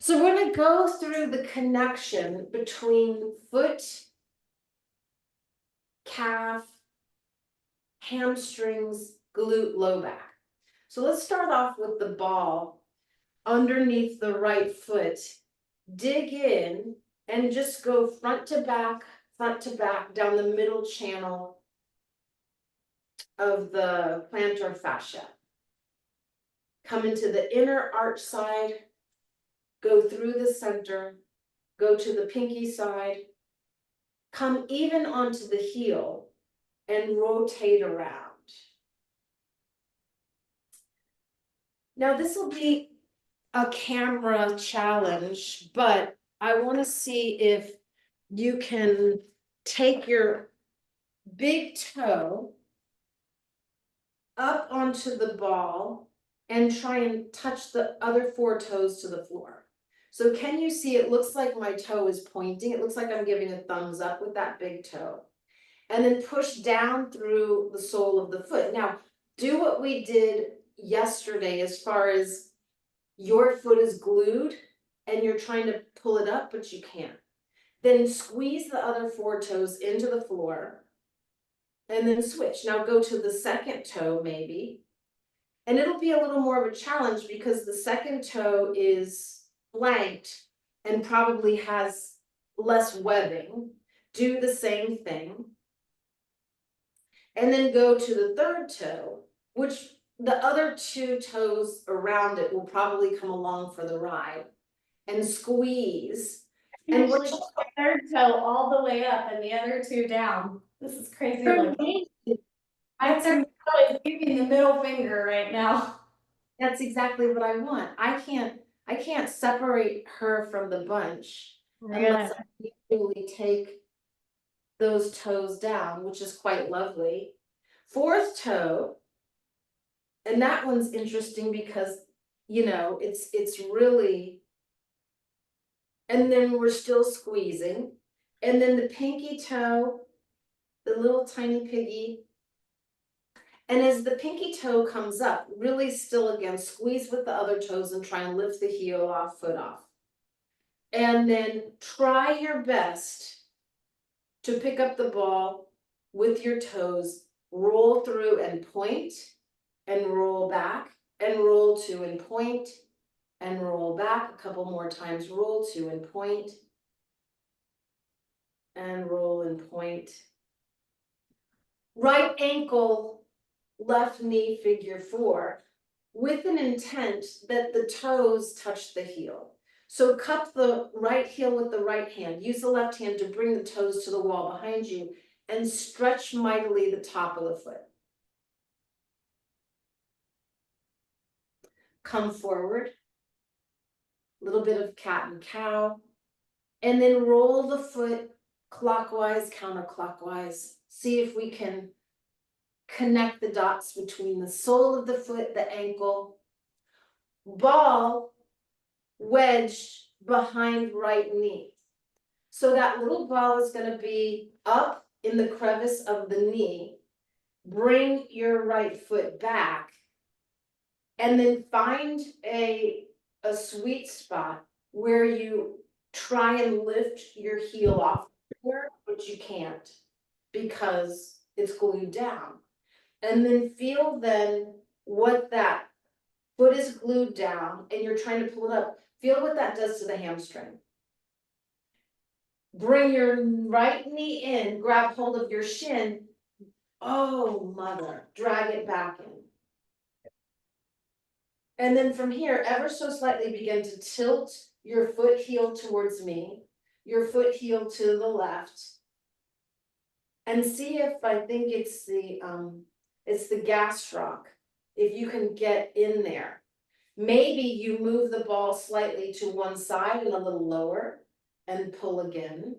So we're going to go through the connection between foot, calf, hamstrings, glute, low back. So let's start off with the ball underneath the right foot. Dig in and just go front to back down the middle channel of the plantar fascia. Come into the inner arch side, go through the center, go to the pinky side, come even onto the heel and rotate around. Now this will be a camera challenge, but I want to see if you can take your big toe up onto the ball and try and touch the other 4 toes to the floor. So can you see, it looks like my toe is pointing. It looks like I'm giving a thumbs up with that big toe. And then push down through the sole of the foot. Now, do what we did yesterday as far as your foot is glued and you're trying to pull it up, but you can't. Then squeeze the other 4 toes into the floor and then switch. Now go to the second toe maybe, and it'll be a little more of a challenge because the second toe is blanked and probably has less webbing. Do the same thing. And then go to the third toe, which the other 2 toes around it will probably come along for the ride, and squeeze. And Usually my third toe all the way up and the other 2 down. This is crazy. My third toe is giving the middle finger right now. That's exactly what I want. I can't separate her from the bunch unless I usually take those toes down, which is quite lovely. Fourth toe, and that one's interesting because, you know, it's really, and then we're still squeezing. And then the pinky toe, the little tiny piggy. And as the pinky toe comes up, really still again, squeeze with the other toes and try and lift the heel off, foot off. And then try your best to pick up the ball with your toes, roll through and point, and roll back, and roll to and point, and roll back a couple more times, roll to and point, and roll and point. Right ankle, left knee, figure 4, with an intent that the toes touch the heel. So cup the right heel with the right hand. Use the left hand to bring the toes to the wall behind you and stretch mightily the top of the foot. Come forward, a little bit of cat and cow, and then roll the foot clockwise, counterclockwise. See if we can connect the dots between the sole of the foot, the ankle, ball wedged behind right knee. So that little ball is going to be up in the crevice of the knee. Bring your right foot back and then find a sweet spot where you try and lift your heel off, but you can't because it's glued down. And then feel then what that foot is glued down and you're trying to pull it up. Feel what that does to the hamstring. Bring your right knee in, grab hold of your shin. Oh, mother, drag it back in. And then from here, ever so slightly begin to tilt your foot heel towards me, your foot heel to the left. And see if I think it's the gastroc, if you can get in there. Maybe you move the ball slightly to one side and a little lower and pull again.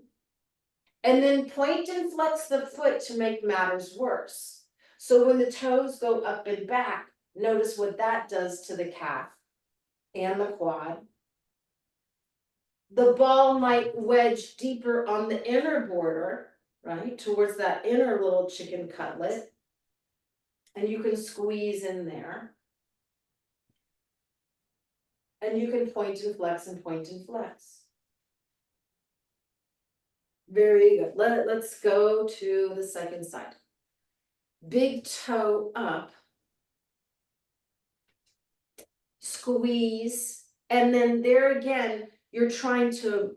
And then point and flex the foot to make matters worse. So when the toes go up and back, notice what that does to the calf and the quad. The ball might wedge deeper on the inner border, right, towards that inner little chicken cutlet. And you can squeeze in there. And you can point and flex and point and flex. Very good. Let's go to the second side. Big toe up. Squeeze, and then there again, you're trying to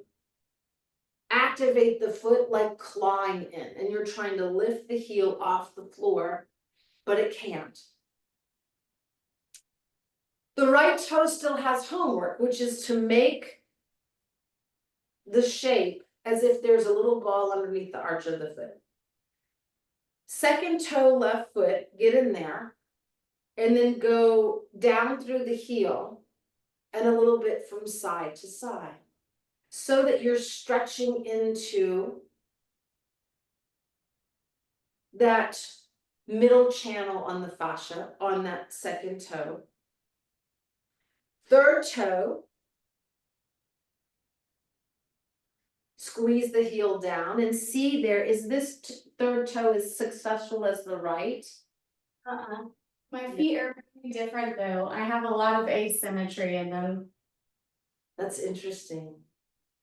activate the foot like clawing in, and you're trying to lift the heel off the floor, but it can't. The right toe still has homework, which is to make the shape as if there's a little ball underneath the arch of the foot. Second toe, left foot, get in there, and then go down through the heel and a little bit from side to side, so that you're stretching into that middle channel on the fascia on that second toe. Third toe, squeeze the heel down and see there, is this third toe as successful as the right? My feet are really different though. I have a lot of asymmetry in them. That's interesting.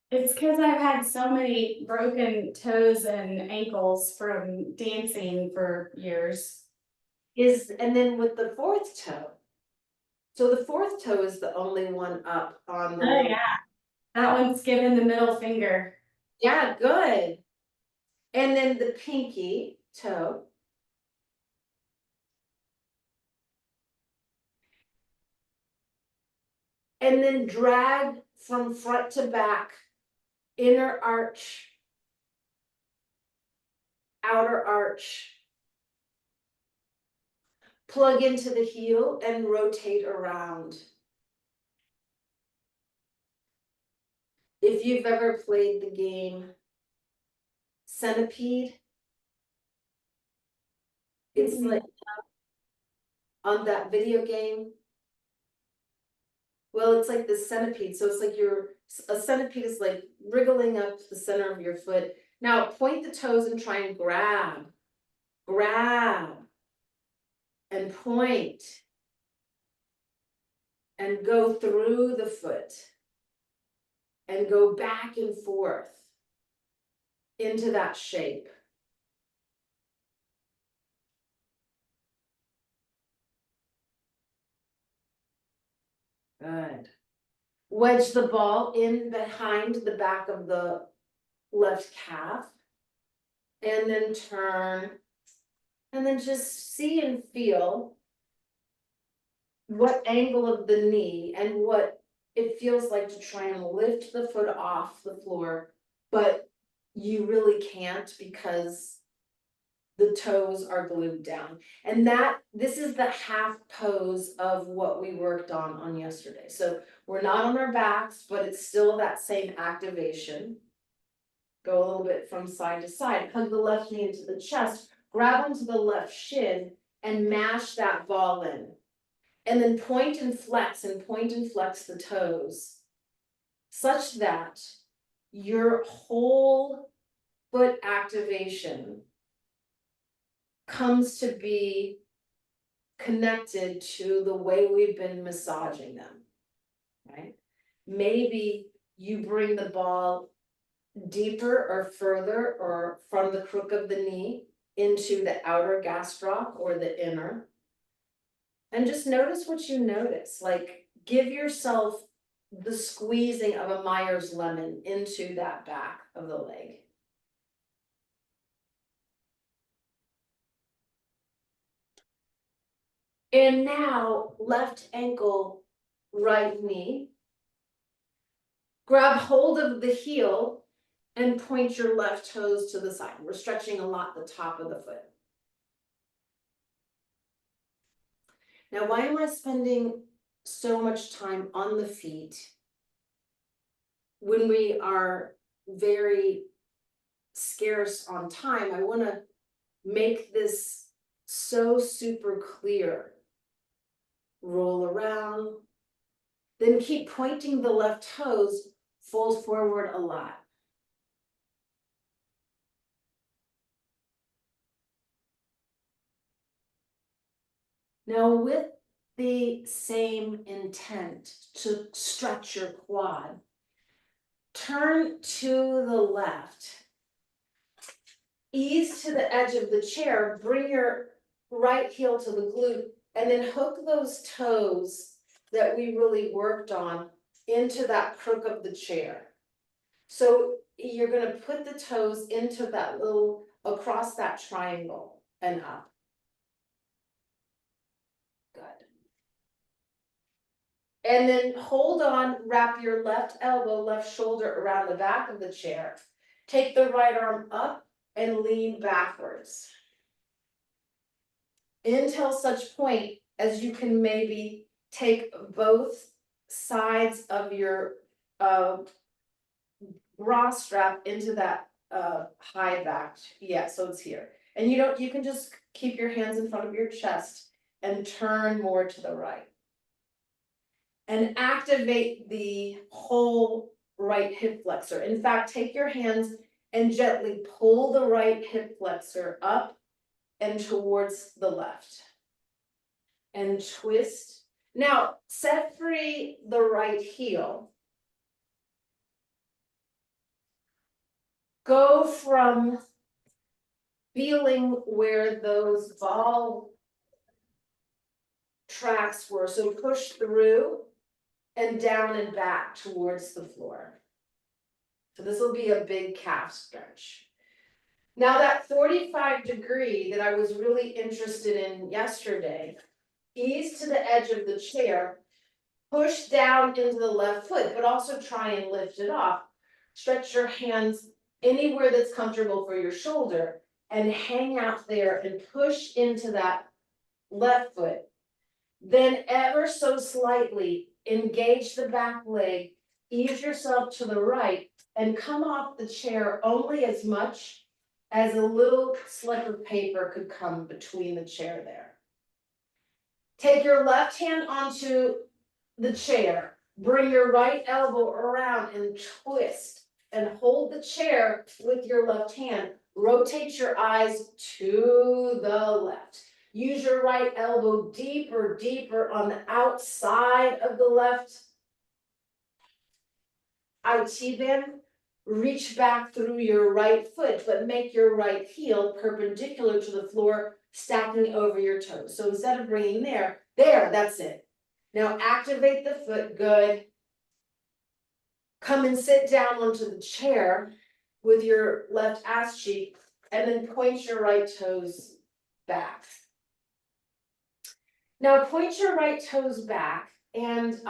It's because I've had so many broken toes and ankles from dancing for years. And then with the fourth toe. So the fourth toe is the only one up on the. Oh yeah, that one's giving the middle finger. Yeah, good. And then the pinky toe. And then drag from front to back, inner arch, outer arch. Plug into the heel and rotate around. If you've ever played the game Centipede, it's like on that video game. Well, it's like the centipede. So it's like a centipede is like wriggling up the center of your foot. Now point the toes and try and grab, and point, and go through the foot, and go back and forth into that shape. Good. Wedge the ball in behind the back of the left calf, and then turn, and then just see and feel what angle of the knee and what it feels like to try and lift the foot off the floor, but you really can't because the toes are glued down. And this is the half pose of what we worked on yesterday. So we're not on our backs, but it's still that same activation. Go a little bit from side to side, hug the left knee into the chest, grab onto the left shin and mash that ball in. And then point and flex the toes such that your whole foot activation comes to be connected to the way we've been massaging them, right? Maybe you bring the ball deeper or further or from the crook of the knee into the outer gastroc or the inner. And just notice what you notice, like give yourself the squeezing of a Myers lemon into that back of the leg. And now left ankle, right knee. Grab hold of the heel and point your left toes to the side. We're stretching a lot the top of the foot. Now, why am I spending so much time on the feet when we are very scarce on time? I want to make this so super clear. Roll around, then keep pointing the left toes, fold forward a lot. Now with the same intent to stretch your quad. Turn to the left. Ease to the edge of the chair, bring your right heel to the glute, and then hook those toes that we really worked on into that crook of the chair. So you're gonna put the toes into that little, across that triangle and up. Good. And then hold on, wrap your left elbow, left shoulder around the back of the chair. Take the right arm up and lean backwards. Until such point as you can maybe take both sides of your bra strap into that high back. Yeah, so it's here. And you can just keep your hands in front of your chest and turn more to the right. And activate the whole right hip flexor. In fact, take your hands and gently pull the right hip flexor up and towards the left. And twist. Now, set free the right heel. Go from feeling where those ball tracks were, so push through and down and back towards the floor. So this will be a big calf stretch. Now that 45-degree that I was really interested in yesterday, ease to the edge of the chair, push down into the left foot, but also try and lift it off. Stretch your hands anywhere that's comfortable for your shoulder and hang out there and push into that left foot. Then ever so slightly engage the back leg, ease yourself to the right, and come off the chair only as much as a little slip of paper could come between the chair there. Take your left hand onto the chair, bring your right elbow around and twist, and hold the chair with your left hand. Rotate your eyes to the left. Use your right elbow deeper, deeper on the outside of the left IT band. Reach back through your right foot, but make your right heel perpendicular to the floor, stacking over your toes. So instead of bringing there, that's it. Now activate the foot, good. Come and sit down onto the chair with your left ass cheek, and then point your right toes back. Now point your right toes back and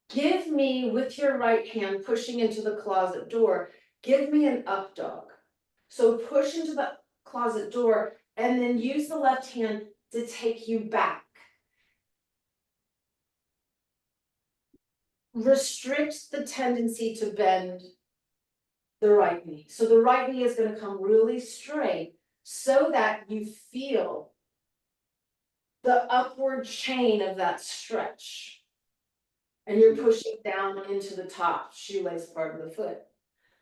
give me, with your right hand pushing into the closet door, give me an up dog. So push into the closet door and then use the left hand to take you back. Restrict the tendency to bend the right knee. So the right knee is going to come really straight so that you feel the upward chain of that stretch. And you're pushing down into the top shoelace part of the foot.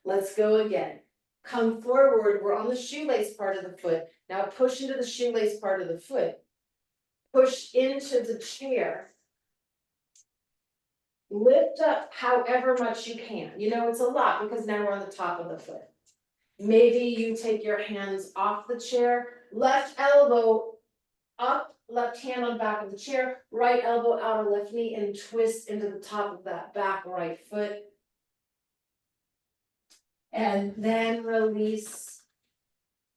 Let's go again. Come forward, we're on the shoelace part of the foot. Now push into the shoelace part of the foot. Push into the chair. Lift up however much you can. You know, it's a lot because now we're on the top of the foot. Maybe you take your hands off the chair, left elbow up, left hand on back of the chair, right elbow out of left knee, and twist into the top of that back right foot. And then release.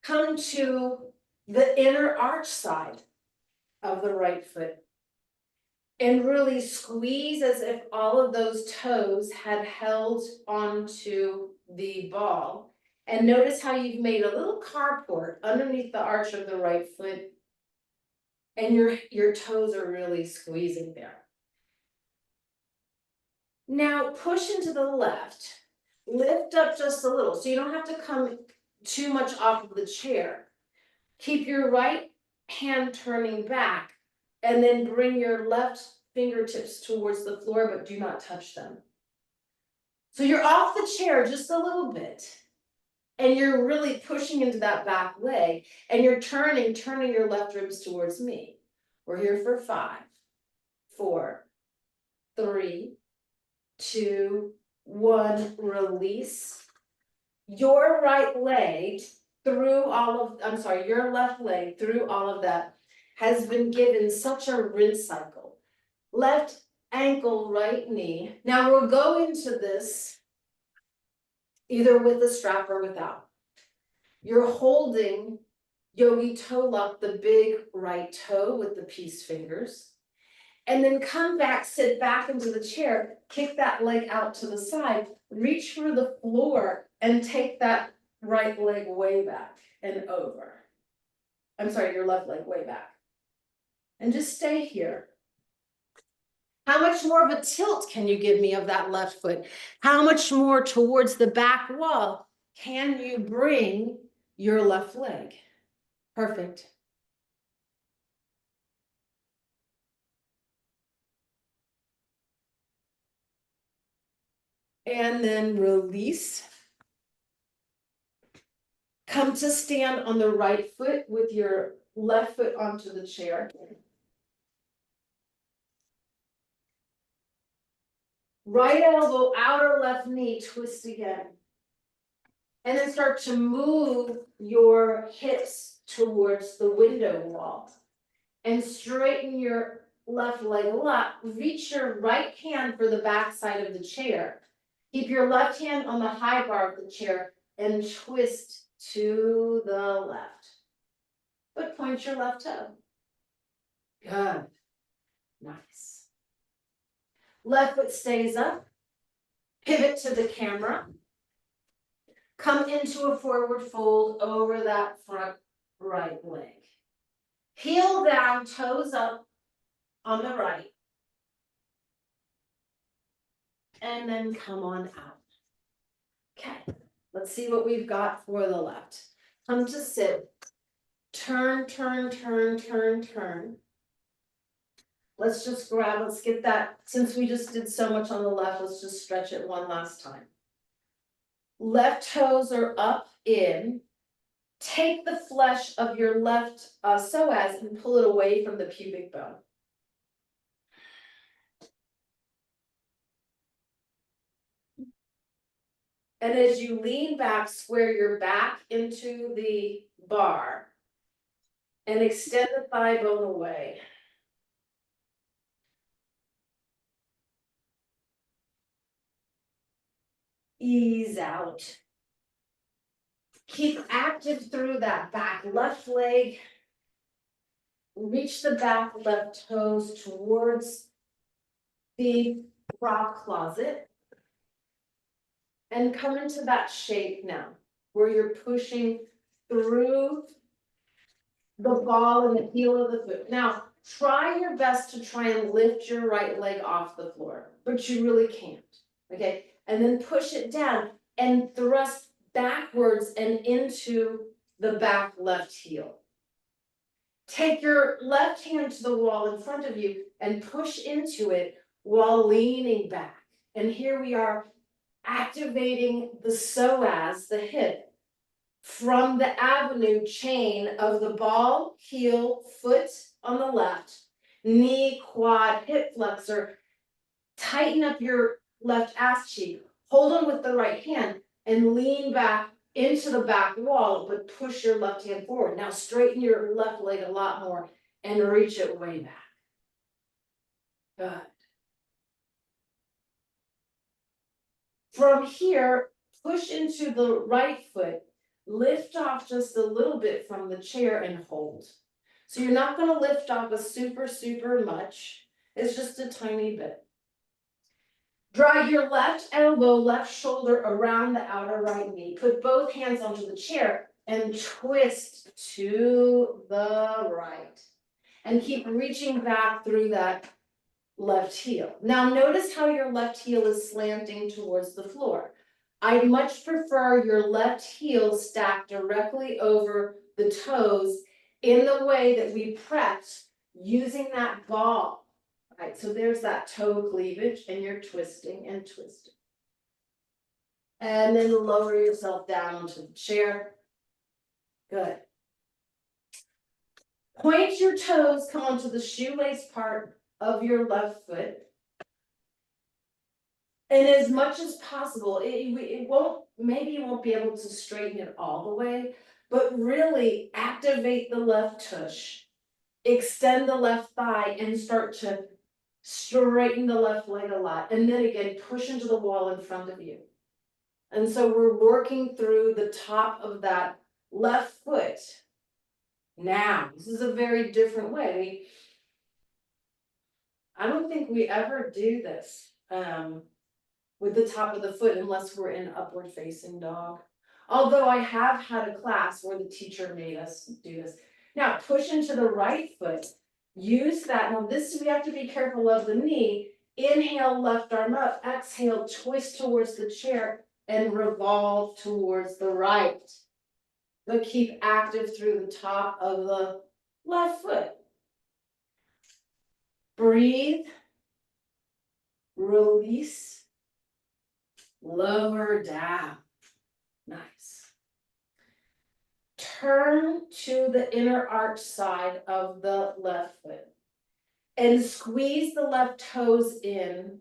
Come to the inner arch side of the right foot. And really squeeze as if all of those toes had held onto the ball. And notice how you've made a little carport underneath the arch of the right foot. And your toes are really squeezing there. Now push into the left. Lift up just a little, so you don't have to come too much off of the chair. Keep your right hand turning back. And then bring your left fingertips towards the floor, but do not touch them. So you're off the chair just a little bit. And you're really pushing into that back leg, and you're turning your left ribs towards me. We're here for 5, 4, 3, 2, 1, release. Your right leg through all of, I'm sorry, your left leg through all of that has been given such a rinse cycle. Left ankle, right knee. Now we'll go into this either with a strap or without. You're holding yogi toe lock, the big right toe with the peace fingers. And then come back, sit back into the chair, kick that leg out to the side, reach for the floor, and take that right leg way back and over. I'm sorry, your left leg way back. And just stay here. How much more of a tilt can you give me of that left foot? How much more towards the back wall can you bring your left leg? Perfect. And then release. Come to stand on the right foot with your left foot onto the chair. Right elbow, outer left knee, twist again. And then start to move your hips towards the window wall. And straighten your left leg a lot. Reach your right hand for the back side of the chair. Keep your left hand on the high bar of the chair and twist to the left. But point your left toe. Good. Nice. Left foot stays up. Pivot to the camera. Come into a forward fold over that front right leg. Heel down, toes up on the right. And then come on out. Okay, let's see what we've got for the left. Come to sit. Turn, turn, turn, turn, turn. Let's just grab, let's get that, since we just did so much on the left, let's just stretch it one last time. Left toes are up, in. Take the flesh of your left psoas and pull it away from the pubic bone. And as you lean back, square your back into the bar and extend the thigh bone away. Ease out. Keep active through that back left leg. Reach the back left toes towards the prop closet. And come into that shape now, where you're pushing through the ball and the heel of the foot. Now, try your best to try and lift your right leg off the floor, but you really can't, okay? And then push it down and thrust backwards and into the back left heel. Take your left hand to the wall in front of you and push into it while leaning back. And here we are activating the psoas, the hip, from the avenue chain of the ball, heel, foot on the left, knee, quad, hip flexor. Tighten up your left ass cheek. Hold on with the right hand and lean back into the back wall, but push your left hand forward. Now straighten your left leg a lot more and reach it way back. Good. From here, push into the right foot, lift off just a little bit from the chair and hold. So you're not going to lift off a super much. It's just a tiny bit. Drag your left elbow, left shoulder around the outer right knee. Put both hands onto the chair and twist to the right. And keep reaching back through that left heel. Now notice how your left heel is slanting towards the floor. I much prefer your left heel stacked directly over the toes in the way that we prepped using that ball. Right, so there's that toe cleavage and you're twisting and twisting. And then lower yourself down onto the chair. Good. Point your toes, come onto the shoelace part of your left foot. And as much as possible, it won't, maybe you won't be able to straighten it all the way, but really activate the left tush. Extend the left thigh and start to straighten the left leg a lot. And then again, push into the wall in front of you. And so we're working through the top of that left foot. Now, this is a very different way. I don't think we ever do this with the top of the foot unless we're in upward facing dog. Although I have had a class where the teacher made us do this. Now push into the right foot. Use that. Now this, we have to be careful of the knee. Inhale, left arm up. Exhale, twist towards the chair and revolve towards the right. But keep active through the top of the left foot. Breathe. Release. Lower down. Nice. Turn to the inner arch side of the left foot and squeeze the left toes in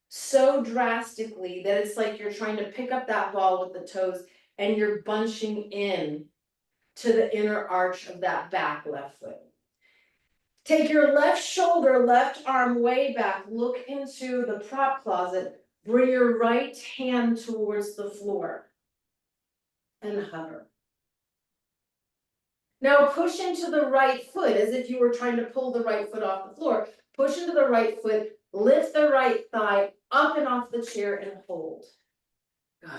so drastically that it's like you're trying to pick up that ball with the toes and you're bunching in to the inner arch of that back left foot. Take your left shoulder, left arm way back, look into the prop closet, bring your right hand towards the floor and hover. Now push into the right foot as if you were trying to pull the right foot off the floor. Push into the right foot, lift the right thigh up and off the chair and hold. Good.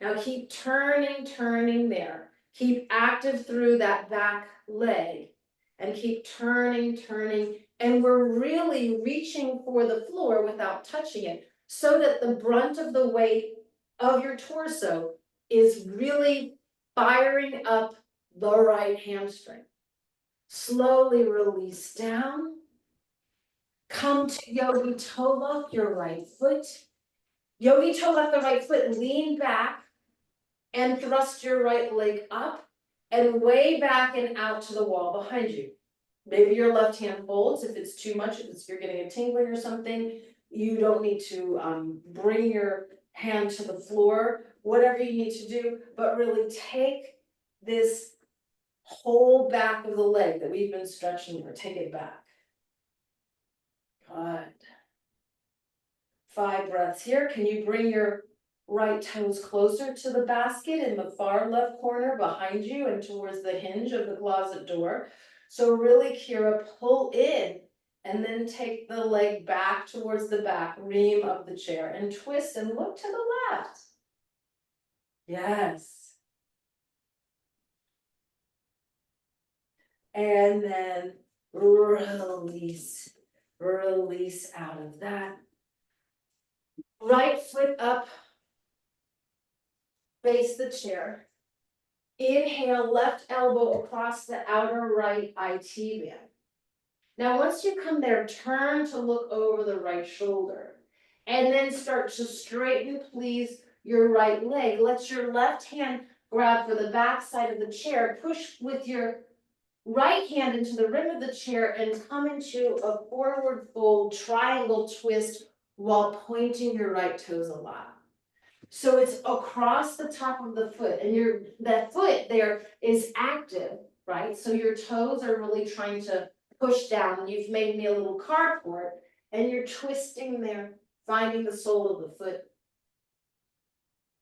Now keep turning there. Keep active through that back leg and keep turning. And we're really reaching for the floor without touching it so that the brunt of the weight of your torso is really firing up the right hamstring. Slowly release down. Come to Yogi toe lock your right foot. Yogi toe lock the right foot, lean back and thrust your right leg up and way back and out to the wall behind you. Maybe your left hand holds if it's too much, if you're getting a tingling or something. You don't need to bring your hand to the floor, whatever you need to do, but really take this whole back of the leg that we've been stretching or take it back. Good. 5 breaths here. Can you bring your right toes closer to the basket in the far left corner behind you and towards the hinge of the closet door? So really, Kira, pull in and then take the leg back towards the back ream of the chair and twist and look to the left. Yes. And then release out of that. Right foot up, face the chair. Inhale, left elbow across the outer right IT band. Now, once you come there, turn to look over the right shoulder. And then start to straighten, please, your right leg. Let your left hand grab for the back side of the chair. Push with your right hand into the rim of the chair and come into a forward fold triangle twist while pointing your right toes a lot. So it's across the top of the foot and that foot there is active, right? So your toes are really trying to push down. You've made me a little carport and you're twisting there, finding the sole of the foot.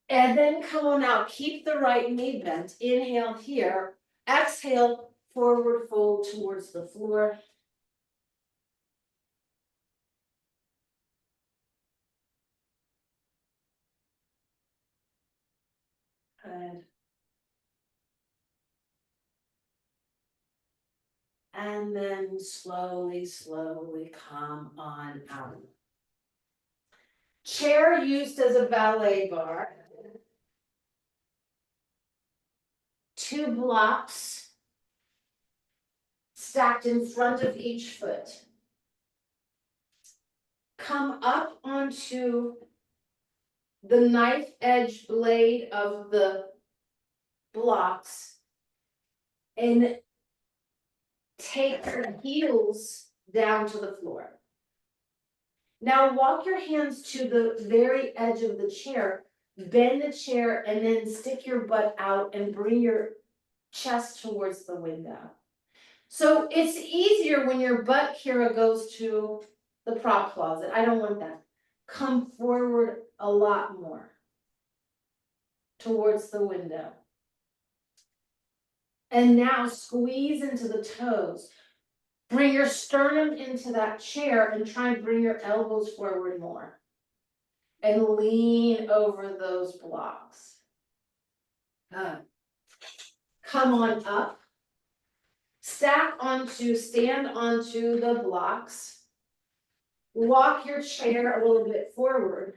And then come on out, keep the right knee bent. Inhale here, exhale, forward fold towards the floor. Good. And then slowly come on out. Chair used as a ballet bar. 2 blocks stacked in front of each foot. Come up onto the knife edge blade of the blocks and take your heels down to the floor. Now walk your hands to the very edge of the chair, bend the chair, and then stick your butt out and bring your chest towards the window. So it's easier when your butt, Kira, goes to the prop closet. I don't want that. Come forward a lot more towards the window. And now squeeze into the toes. Bring your sternum into that chair and try and bring your elbows forward more. And lean over those blocks. Good. Come on up. Stand onto the blocks. Walk your chair a little bit forward.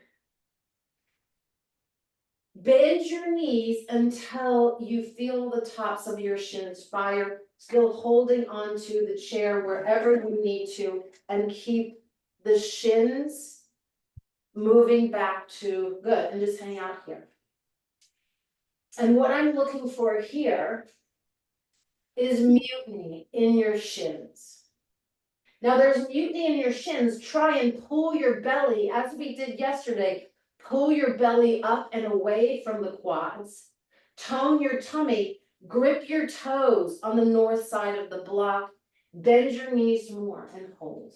Bend your knees until you feel the tops of your shins fire, still holding onto the chair wherever you need to, and keep the shins moving back to good, and just hang out here. And what I'm looking for here is mutiny in your shins. Now there's mutiny in your shins. Try and pull your belly, as we did yesterday, pull your belly up and away from the quads. Tone your tummy, grip your toes on the north side of the block, bend your knees more and hold.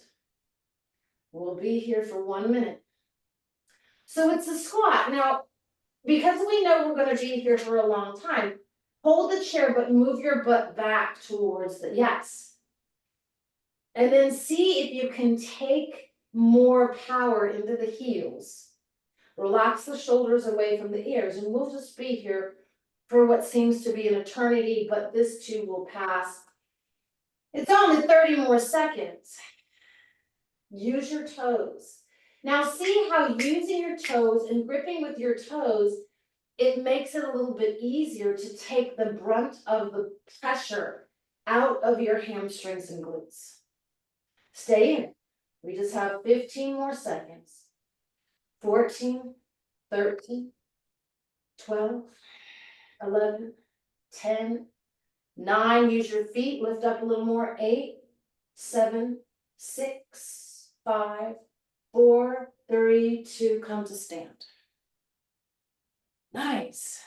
We'll be here for 1 minute. So it's a squat. Now, because we know we're going to be here for a long time, hold the chair, but move your butt back towards the, yes. And then see if you can take more power into the heels. Relax the shoulders away from the ears, and we'll just be here for what seems to be an eternity, but this too will pass. It's only 30 more seconds. Use your toes. Now see how using your toes and gripping with your toes, it makes it a little bit easier to take the brunt of the pressure out of your hamstrings and glutes. Stay in. We just have 15 more seconds. 14, 13, 12, 11, 10, 9. Use your feet, lift up a little more. 8, 7, 6, 5, 4, 3, 2, come to stand. Nice.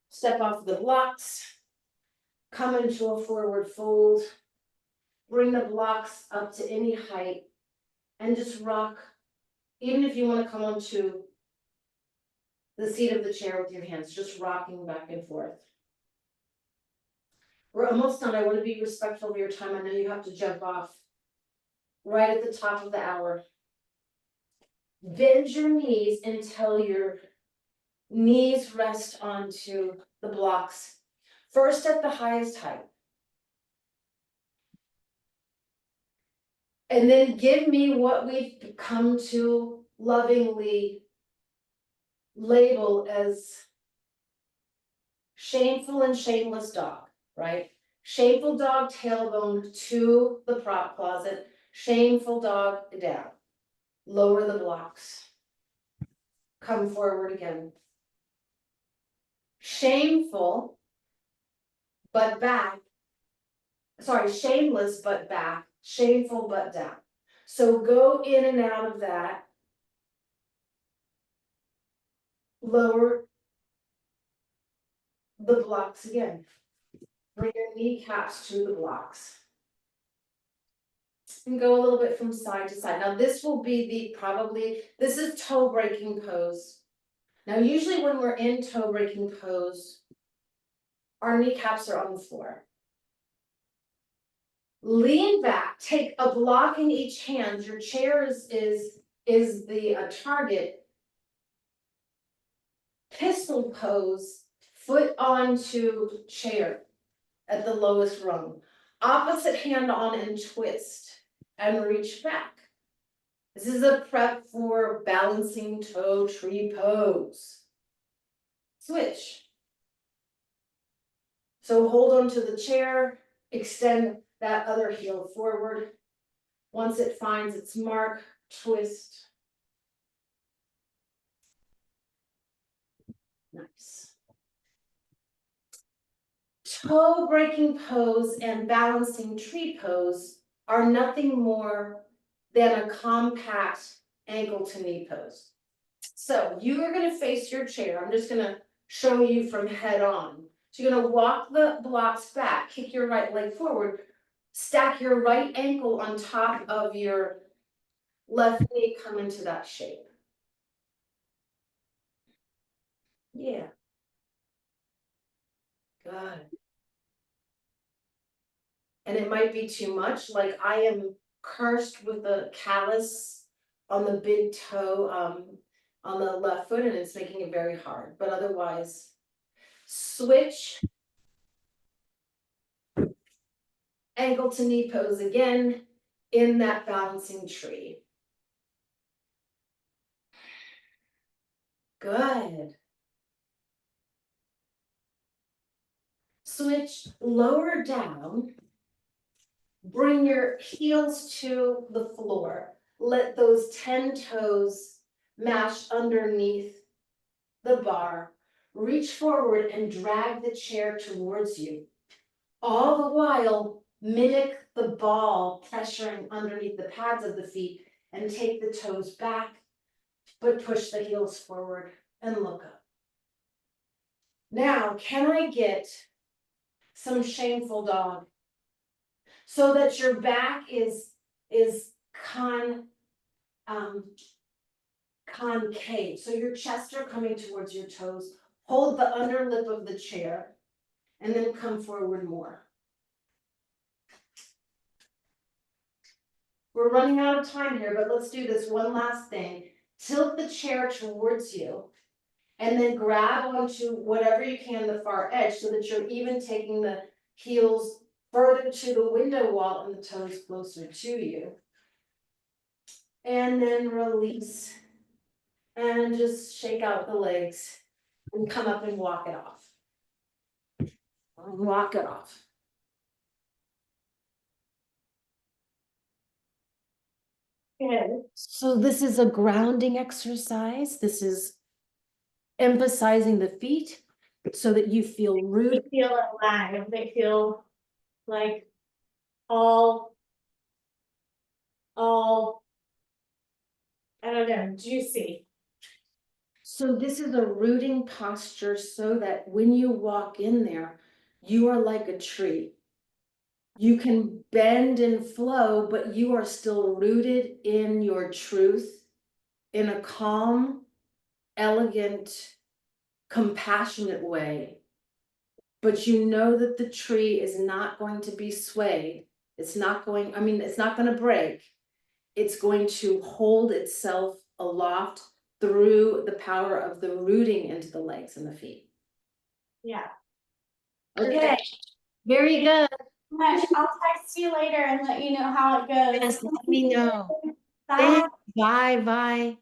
Step off the blocks. Come into a forward fold. Bring the blocks up to any height and just rock. Even if you want to come onto the seat of the chair with your hands, just rocking back and forth. We're almost done. I want to be respectful of your time. I know you have to jump off right at the top of the hour. Bend your knees until your knees rest onto the blocks. First at the highest height. And then give me what we've come to lovingly label as shameful and shameless dog, right? Shameful dog tailbone to the prop closet, shameful dog down. Lower the blocks. Come forward again. Shameful, but back. Sorry, shameless, but back. Shameful, but down. So go in and out of that. Lower the blocks again. Bring your kneecaps to the blocks. And go a little bit from side to side. Now this will be this is toe breaking pose. Now usually when we're in toe breaking pose, our kneecaps are on the floor. Lean back, take a block in each hand. Your chair is the target. Pistol pose, foot onto chair at the lowest rung. Opposite hand on and twist and reach back. This is a prep for balancing toe tree pose. Switch. So hold on to the chair, extend that other heel forward. Once it finds its mark, twist Nice. Toe breaking pose and balancing tree pose are nothing more than a compact ankle to knee pose. So you are gonna face your chair. I'm just gonna show you from head on. So you're gonna walk the blocks back, kick your right leg forward, stack your right ankle on top of your left knee, come into that shape. Yeah. Good. And it might be too much, like I am cursed with a callus on the big toe, on the left foot, and it's making it very hard, but otherwise, switch. Ankle to knee pose again in that balancing tree. Good. Switch lower down. Bring your heels to the floor. Let those 10 toes mash underneath the bar. Reach forward and drag the chair towards you. All the while, mimic the ball pressuring underneath the pads of the feet and take the toes back, but push the heels forward and look up. Now, can I get some shameful dog so that your back is concave, so your chest are coming towards your toes. Hold the underlip of the chair and then come forward more. We're running out of time here, but let's do this one last thing. Tilt the chair towards you and then grab onto whatever you can, the far edge, so that you're even taking the heels further to the window wall and the toes closer to you. And then release and just shake out the legs and come up and walk it off. Walk it off. Good. So this is a grounding exercise. This is emphasizing the feet so that you feel rooted. They feel alive. They feel like all, I don't know, juicy. So this is a rooting posture so that when you walk in there, you are like a tree. You can bend and flow, but you are still rooted in your truth in a calm, elegant, compassionate way. But you know that the tree is not going to be swayed. It's not going to break. It's going to hold itself aloft through the power of the rooting into the legs and the feet. Yeah. Okay, very good. Much. I'll text you later and let you know how it goes. Yes, let me know. Bye. Bye, bye.